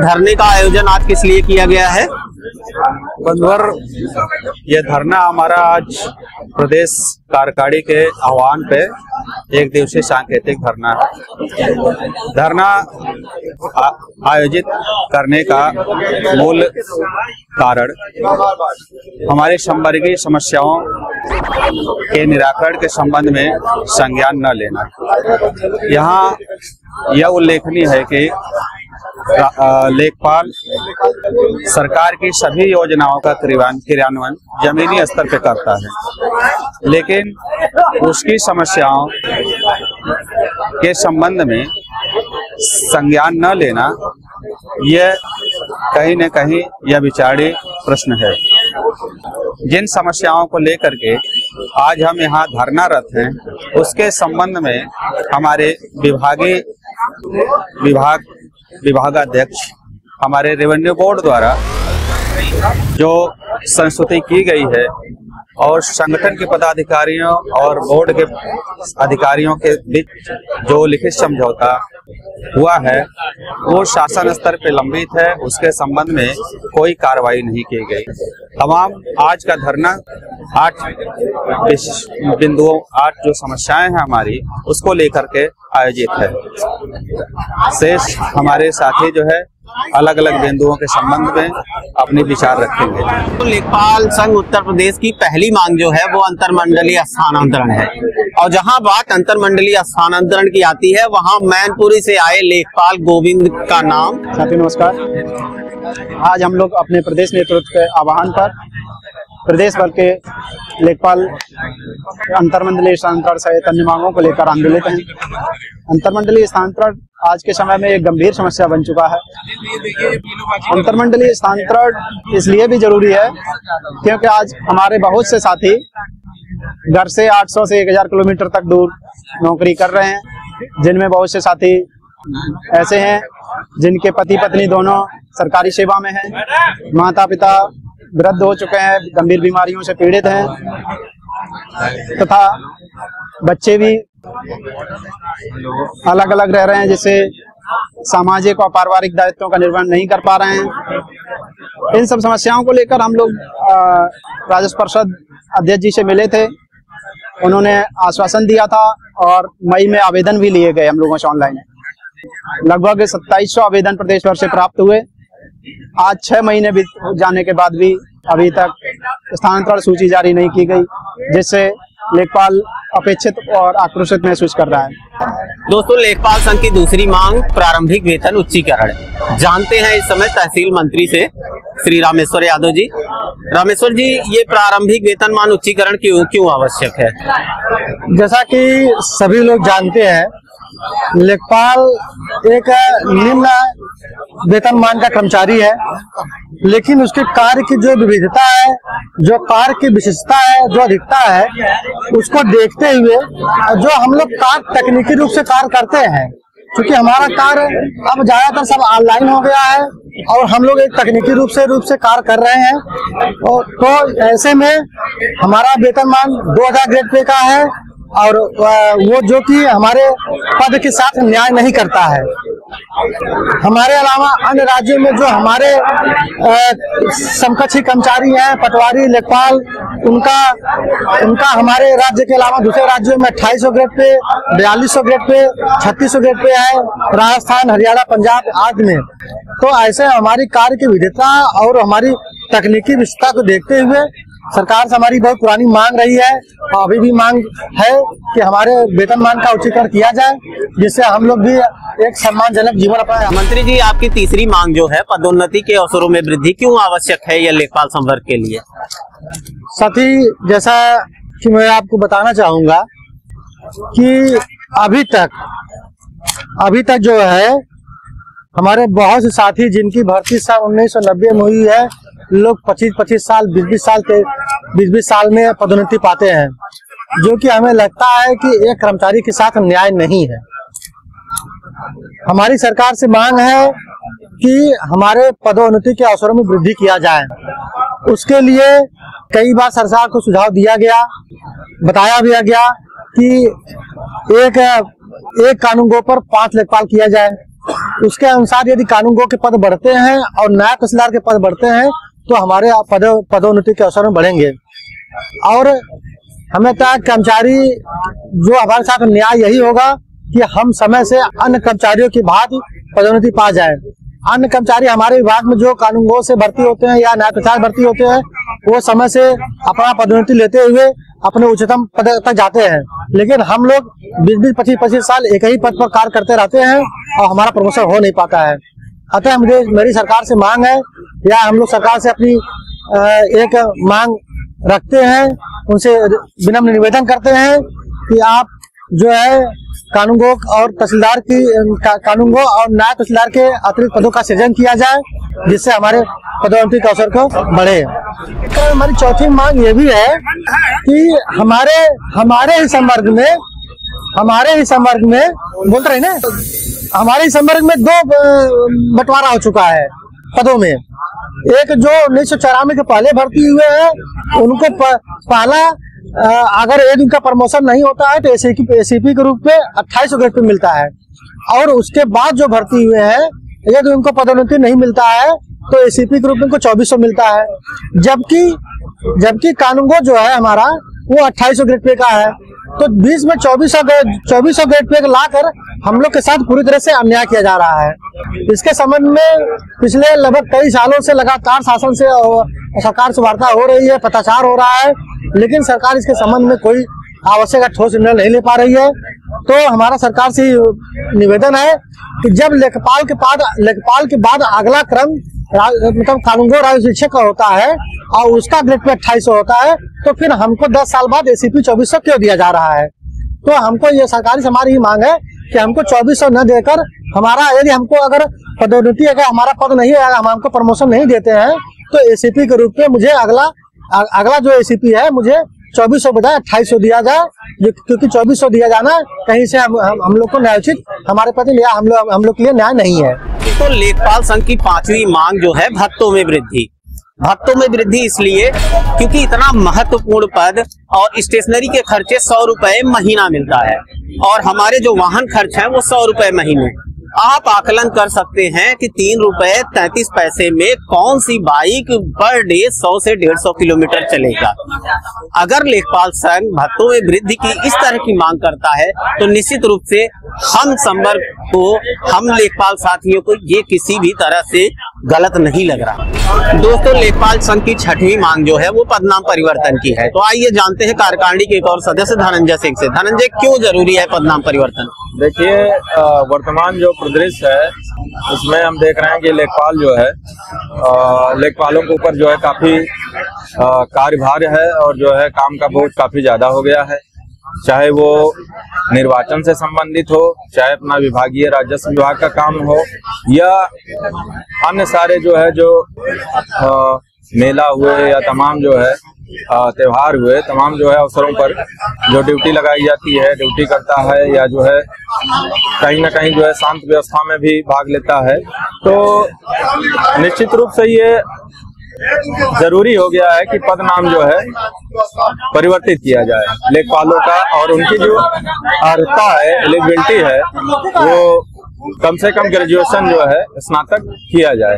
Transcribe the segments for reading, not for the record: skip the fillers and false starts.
धरने का आयोजन आज किस लिए किया गया है? बंधुवर, यह धरना हमारा आज प्रदेश कार्यकारिणी के आह्वान पे एक दिवसीय सांकेतिक धरना है। धरना आयोजित करने का मूल कारण हमारे संवर्गीय समस्याओं के निराकरण के संबंध में संज्ञान न लेना। यहाँ यह उल्लेखनीय है कि लेखपाल सरकार की सभी योजनाओं का क्रियान्वयन जमीनी स्तर पर करता है, लेकिन उसकी समस्याओं के संबंध में संज्ञान न लेना यह कहीं न कहीं यह विचारणीय प्रश्न है। जिन समस्याओं को लेकर के आज हम यहाँ धरनारत हैं, उसके संबंध में हमारे विभागाध्यक्ष हमारे रेवेन्यू बोर्ड द्वारा जो संस्तुति की गई है और संगठन के पदाधिकारियों और बोर्ड के अधिकारियों के बीच जो लिखित समझौता हुआ है वो शासन स्तर पे लंबित है। उसके संबंध में कोई कार्रवाई नहीं की गई। तमाम आज का धरना 8 बिंदुओं 8 जो समस्याएं हैं हमारी, उसको लेकर के आयोजित है। शेष हमारे साथी जो है अलग अलग बिंदुओं के संबंध में अपने विचार रखेंगे। तो लेखपाल संघ उत्तर प्रदेश की पहली मांग जो है वो अंतरमंडलीय स्थानांतरण है, और जहां बात अंतरमंडलीय स्थानांतरण की आती है वहां मैनपुरी से आए लेखपाल गोविंद का नाम। साथी नमस्कार। आज हम लोग अपने प्रदेश नेतृत्व के आह्वान पर प्रदेश भर के लेखपाल अंतरमंडलीय स्थानांतरण सहित अन्य मांगों को लेकर आंदोलित हैं। अंतरमंडलीय स्थानांतरण आज के समय में एक गंभीर समस्या बन चुका है। अंतरमंडलीय स्थानांतरण इसलिए भी जरूरी है क्योंकि आज हमारे बहुत से साथी घर से 800 से 1000 किलोमीटर तक दूर नौकरी कर रहे हैं, जिनमें बहुत से साथी ऐसे हैं जिनके पति पत्नी दोनों सरकारी सेवा में हैं, माता पिता वृद्ध हो चुके हैं, गंभीर बीमारियों से पीड़ित हैं, तथा बच्चे भी अलग अलग रह रहे हैं, जिससे सामाजिक और पारिवारिक दायित्वों का निर्वहन नहीं कर पा रहे हैं। इन सब समस्याओं को लेकर हम लोग राजस्व परिषद अध्यक्ष जी से मिले थे। उन्होंने आश्वासन दिया था और मई में आवेदन भी लिए गए हम लोगों से ऑनलाइन। लगभग 2700 आवेदन प्रदेश भर से प्राप्त हुए। आज 6 महीने बीत जाने के बाद भी अभी तक स्थानांतरण सूची जारी नहीं की गई, जिससे लेखपाल अपेक्षित और आक्रोशित महसूस कर रहा है। दोस्तों, लेखपाल संघ की दूसरी मांग प्रारंभिक वेतन उच्चीकरण। जानते हैं इस समय तहसील मंत्री से श्री रामेश्वर यादव जी। रामेश्वर जी, ये प्रारंभिक वेतनमान उच्चीकरण क्यों आवश्यक है? जैसा कि सभी लोग जानते हैं, लेखपाल एक निम्न वेतनमान का कर्मचारी है, लेकिन उसके कार्य की जो विविधता है, जो कार्य की विशेषता है, जो अधिकता है, उसको देखते हुए जो हम लोग कार्य तकनीकी रूप से कार्य करते हैं, क्योंकि हमारा कार्य अब ज्यादातर सब ऑनलाइन हो गया है और हम लोग एक तकनीकी रूप से कार्य कर रहे हैं, और तो ऐसे में हमारा वेतनमान 2000 ग्रेड पे का है, और वो जो कि हमारे पद के साथ न्याय नहीं करता है। हमारे अलावा अन्य राज्यों में जो हमारे समकक्षी कर्मचारी हैं, पटवारी, लेखपाल, उनका हमारे राज्य के अलावा दूसरे राज्यों में 2800 grade pay, 4200 grade pay, 3600 grade pay है, राजस्थान, हरियाणा, पंजाब आदि में। तो ऐसे हमारी कार्य की विविधता और हमारी तकनीकी विशेषता को देखते हुए सरकार से हमारी बहुत पुरानी मांग रही है, और अभी भी मांग है कि हमारे वेतनमान का उच्चीकरण किया जाए, जिससे हम लोग भी एक सम्मानजनक जीवन अपना। मंत्री जी, आपकी तीसरी मांग जो है पदोन्नति के अवसरों में वृद्धि क्यों आवश्यक है यह लेखपाल संवर्ग के लिए? साथी, जैसा कि मैं आपको बताना चाहूंगा कि अभी तक जो है हमारे बहुत से साथी जिनकी भर्ती साल 1990 में हुई है, लोग 25-25 साल 20-20 साल में पदोन्नति पाते हैं, जो कि हमें लगता है कि एक कर्मचारी के साथ न्याय नहीं है। हमारी सरकार से मांग है कि हमारे पदोन्नति के अवसरों में वृद्धि किया जाए। उसके लिए कई बार सरकार को सुझाव दिया गया, बताया भी गया कि एक कानून के ऊपर 5 लेखपाल किया जाए, उसके अनुसार यदि कानूनगो के पद बढ़ते हैं और नायब तहसीलदार के पद बढ़ते हैं तो हमारे पदोन्नति के अवसर में बढ़ेंगे। और हमें तक कर्मचारी जो हमारे साथ न्याय यही होगा कि हम समय से अन्य कर्मचारियों की भांति पदोन्नति पा जाए। अन्य कर्मचारी हमारे विभाग में जो कानूनगो से भर्ती होते हैं या नायब तहसीलदार भर्ती होते हैं वो समय से अपना पदोन्नति लेते हुए अपने उच्चतम पद तक जाते हैं, लेकिन हम लोग 20-20, 25-25 साल एक ही पद पर कार्य करते रहते हैं और हमारा प्रमोशन हो नहीं पाता है। अतः मेरी सरकार से मांग है या हम लोग सरकार से अपनी एक मांग रखते हैं, उनसे विनम्र निवेदन करते हैं कि आप जो है कानूनगो और तहसीलदार की कानूनगो और नायब तहसीलदार के अतिरिक्त पदों का सृजन किया जाए जिससे हमारे पदोन्नति के अवसर को बढ़े। हमारी चौथी मांग ये भी है कि हमारे ही संवर्ग में बोलते रहे ना, हमारे ही संवर्ग में 2 बंटवारा हो चुका है पदों में। एक जो 1994 के पहले भर्ती हुए हैं उनको पहला अगर एक दिन का प्रमोशन नहीं होता है तो एसीपी के रूप में 2800 ग्रेड पे मिलता है, और उसके बाद जो भर्ती हुए हैं यदि उनको पदोन्नति नहीं मिलता है तो एसीपी के रूप में उनको 2400 मिलता है, जबकि कानूनगो जो है हमारा वो 2800 ग्रेड पे का है। तो बीच में 2400 ग्रेड पे लाकर हम लोग के साथ पूरी तरह से अन्याय किया जा रहा है। इसके संबंध में पिछले लगभग कई सालों से लगातार शासन से सरकार से वार्ता हो रही है, पत्राचार हो रहा है, लेकिन सरकार इसके संबंध में कोई आवश्यक ठोस निर्णय नहीं ले पा रही है। तो हमारा सरकार से निवेदन है कि जब लेखपाल के बाद अगला क्रम मतलब कानूनगो राज्य शिक्षक का होता है और उसका ग्रेड पे 2800 होता है तो फिर हमको 10 साल बाद एसीपी 2400 क्यों दिया जा रहा है। तो हमको ये सरकारी से हमारी मांग है कि हमको 2400 न देकर हमारा यदि हमको अगर पदोन्नति अगर हमारा पद नहीं है, हमको प्रमोशन नहीं देते हैं तो एसीपी के रूप में मुझे अगला जो एसीपी है मुझे 2400 बजाय 2800 दिया जाए, क्योंकि 2400 दिया जाना कहीं से हम लोग को न्यायोचित हमारे प्रति हम लोग के लिए न्याय नहीं है। तो लेखपाल संघ की 5वीं मांग जो है भत्तों में वृद्धि इसलिए क्योंकि इतना महत्वपूर्ण पद और स्टेशनरी के खर्चे 100 रुपए महीना मिलता है और हमारे जो वाहन खर्च है वो 100 रुपए महीने। आप आकलन कर सकते हैं कि 3 रुपए 33 पैसे में कौन सी बाइक पर डे 100 से 150 किलोमीटर चलेगा। अगर लेखपाल संघ भत्तों में वृद्धि की इस तरह की मांग करता है तो निश्चित रूप से हम संवर्ग को, हम लेखपाल साथियों को ये किसी भी तरह से गलत नहीं लग रहा। दोस्तों, लेखपाल संघ की 6वीं मांग जो है वो पदनाम परिवर्तन की है। तो आइए जानते हैं कार्यकारिणी के एक और सदस्य धनंजय सिंह से। धनंजय, क्यों जरूरी है पदनाम परिवर्तन? देखिए, वर्तमान जो परिदृश्य है उसमें हम देख रहे हैं कि लेखपाल जो है लेखपालों के ऊपर जो है काफी कार्यभार है और जो है काम का बोझ काफी ज्यादा हो गया है। चाहे वो निर्वाचन से संबंधित हो, चाहे अपना विभागीय राजस्व विभाग का काम हो या अन्य सारे जो है जो मेला हुए या तमाम जो है त्योहार हुए, तमाम जो है अवसरों पर जो ड्यूटी लगाई जाती है, ड्यूटी करता है या जो है कहीं ना कहीं जो है शांत व्यवस्था में भी भाग लेता है। तो निश्चित रूप से ये जरूरी हो गया है कि पद नाम जो है परिवर्तित किया जाए लेखपालों का, और उनकी जो अर्हता है, एलिजिबिलिटी है, वो कम से कम ग्रेजुएशन जो है स्नातक किया जाए।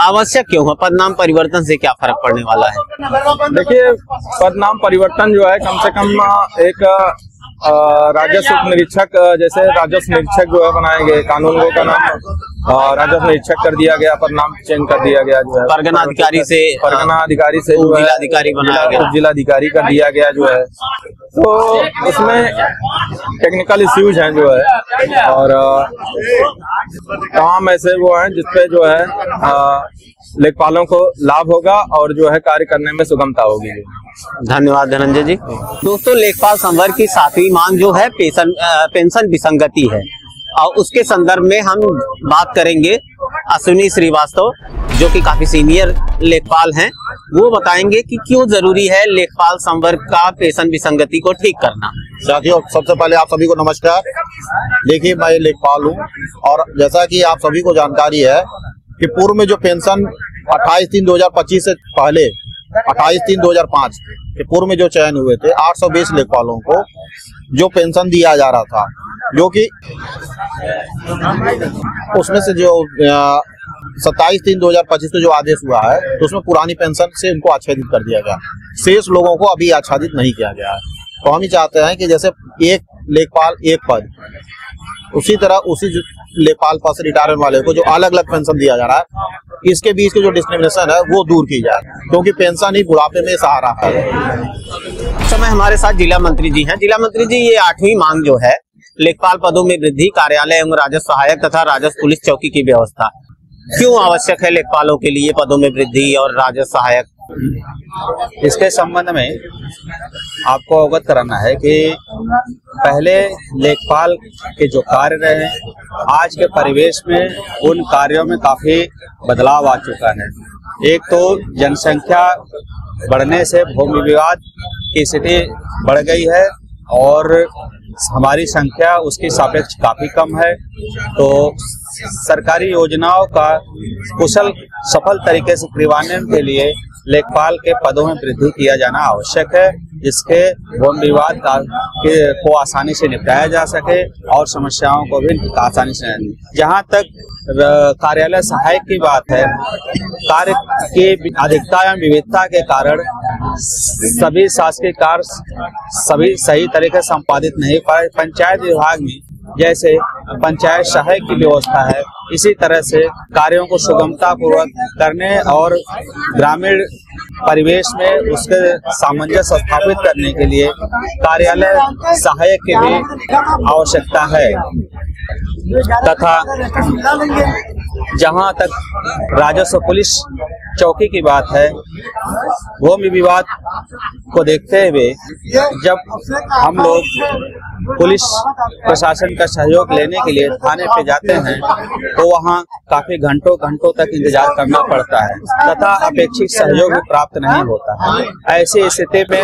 आवश्यक क्यों है? पदनाम परिवर्तन से क्या फर्क पड़ने वाला है? देखिए, पदनाम परिवर्तन जो है कम से कम एक राजस्व निरीक्षक, जैसे राजस्व निरीक्षक जो है बनाए गए, कानूनगो का नाम राजस्व निरीक्षक कर दिया गया, पदनाम चेंज कर दिया गया, जो है परगना अधिकारी से जिलाधिकारी बनाया गया, जिलाधिकारी कर दिया गया जो है। तो उसमें टेक्निकल इश्यूज हैं जो है, और तमाम ऐसे वो हैं जिसपे जो है लेखपालों को लाभ होगा और जो है कार्य करने में सुगमता होगी। धन्यवाद धनंजय जी। दोस्तों, लेखपाल संवर्ग की 7वीं मांग जो है पेंशन विसंगति है और उसके संदर्भ में हम बात करेंगे अश्विनी श्रीवास्तव, जो कि काफी सीनियर लेखपाल हैं। वो बताएंगे कि क्यों जरूरी है लेखपाल संवर्ग का पेंशन विसंगति को ठीक करना। साथियों, सबसे पहले आप सभी को नमस्कार। देखिए, मैं लेखपाल हूँ और जैसा कि आप सभी को जानकारी है कि पूर्व में जो पेंशन 28/3/2025 से पहले 28/3/2005 के पूर्व में जो चयन हुए थे 820 लेखपालों को जो पेंशन दिया जा रहा था, जो कि उसमें से जो 27/3/2025 को जो आदेश हुआ है तो उसमें पुरानी पेंशन से उनको आच्छादित कर दिया गया, शेष लोगों को अभी आच्छादित नहीं किया गया है। तो हम ही चाहते हैं कि जैसे एक लेखपाल एक पद, उसी तरह उसी लेखपाल पद से रिटायरमेंट वाले को जो अलग अलग पेंशन दिया जा रहा है, इसके बीच की जो डिस्क्रिमिनेशन है वो दूर की जाए, क्योंकि पेंशन ही बुढ़ापे में सहारा है। इस समय हमारे साथ जिला मंत्री जी हैं। जिला मंत्री जी, ये 8वीं मांग जो है लेखपाल पदों में वृद्धि, कार्यालय एवं राजस्व सहायक तथा राजस्व पुलिस चौकी की व्यवस्था, क्यों आवश्यक है लेखपालों के लिए पदों में वृद्धि और राजस्व सहायक? इसके संबंध में आपको अवगत कराना है कि पहले लेखपाल के जो कार्य रहे, आज के परिवेश में उन कार्यों में काफी बदलाव आ चुका है। एक तो जनसंख्या बढ़ने से भूमि विवाद की स्थिति बढ़ गई है और हमारी संख्या उसकी सापेक्ष काफी कम है। तो सरकारी योजनाओं का कुशल सफल तरीके से क्रियान्वयन के लिए लेखपाल के पदों में वृद्धि किया जाना आवश्यक है, जिसके भूमि विवाद को आसानी से निपटाया जा सके और समस्याओं को भी आसानी से। जहां तक कार्यालय सहायक की बात है, कार्य की अधिकता एवं विविधता के कारण सभी शासकीय कार्य सभी सही तरीके से संपादित नहीं पाए। पंचायत विभाग में जैसे पंचायत सहायक की व्यवस्था है, इसी तरह से कार्यों को सुगमता पूर्वक करने और ग्रामीण परिवेश में उसके सामंजस्य स्थापित करने के लिए कार्यालय सहायक की भी आवश्यकता है। तथा जहां तक राजस्व पुलिस चौकी की बात है, भूमि विवाद को देखते हुए जब हम लोग पुलिस प्रशासन का सहयोग लेने के लिए थाने पे जाते हैं तो वहाँ काफी घंटों तक इंतजार करना पड़ता है तथा अपेक्षित सहयोग भी प्राप्त नहीं होता है। ऐसी स्थिति में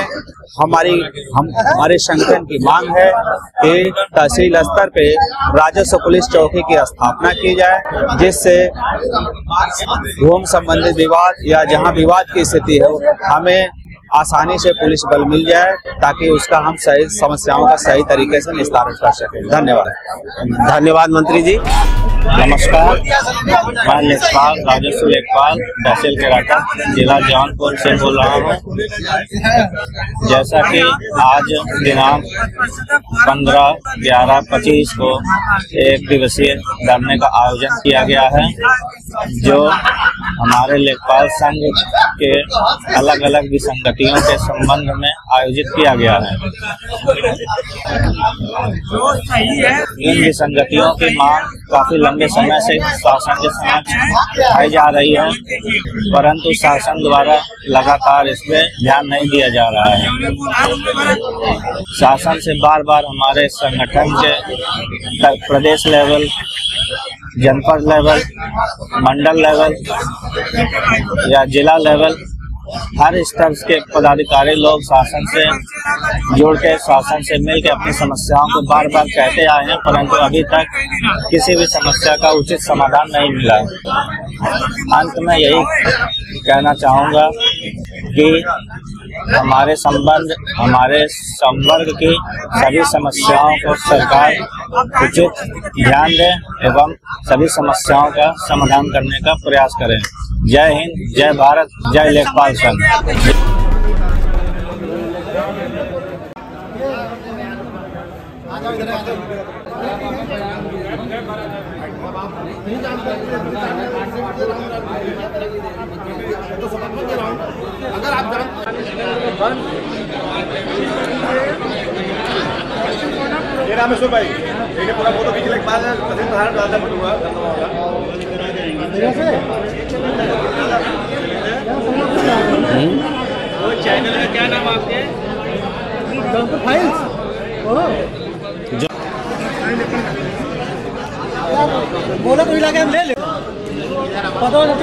हमारे संगठन की मांग है कि तहसील स्तर पे राजस्व पुलिस चौकी की स्थापना की जाए, जिससे भूमि संबंधित विवाद या जहां विवाद की स्थिति है हमें आसानी से पुलिस बल मिल जाए, ताकि उसका हम सही समस्याओं का सही तरीके से निस्तारण कर सकें। धन्यवाद मंत्री जी। नमस्कार, मैं लेखपाल राजस्व लेखपाल तहसील केराटा जिला जौनपुर से बोल रहा हूँ। जैसा कि आज दिनांक 15/11/25 को एक दिवसीय धरने का आयोजन किया गया है, जो हमारे लेखपाल संघ के अलग अलग विसंगतियों के संबंध में आयोजित किया गया है। इन विसंगतियों की मांग काफी लंबे समय से शासन के समक्ष आई जा रही है, परंतु शासन द्वारा लगातार इसमें ध्यान नहीं दिया जा रहा है। शासन से बार बार हमारे संगठन के प्रदेश लेवल, जनपद लेवल, मंडल लेवल या जिला लेवल, हर स्तर के पदाधिकारी लोग शासन से जुड़ के शासन से मिल के अपनी समस्याओं को बार बार कहते आए हैं, परंतु अभी तक किसी भी समस्या का उचित समाधान नहीं मिला। अंत में यही कहना चाहूँगा कि हमारे संवर्ग की सभी समस्याओं को सरकार उचित ध्यान दे एवं सभी समस्याओं का समाधान करने का प्रयास करें। जय हिंद, जय भारत, जय लेखपाल संघ। अगर आप रामेश्वर भाई देखिए पूरा फोटो खींचने के बाद चैनल का क्या नाम आपके? बोला तो इलाके हम ले ले पता नहीं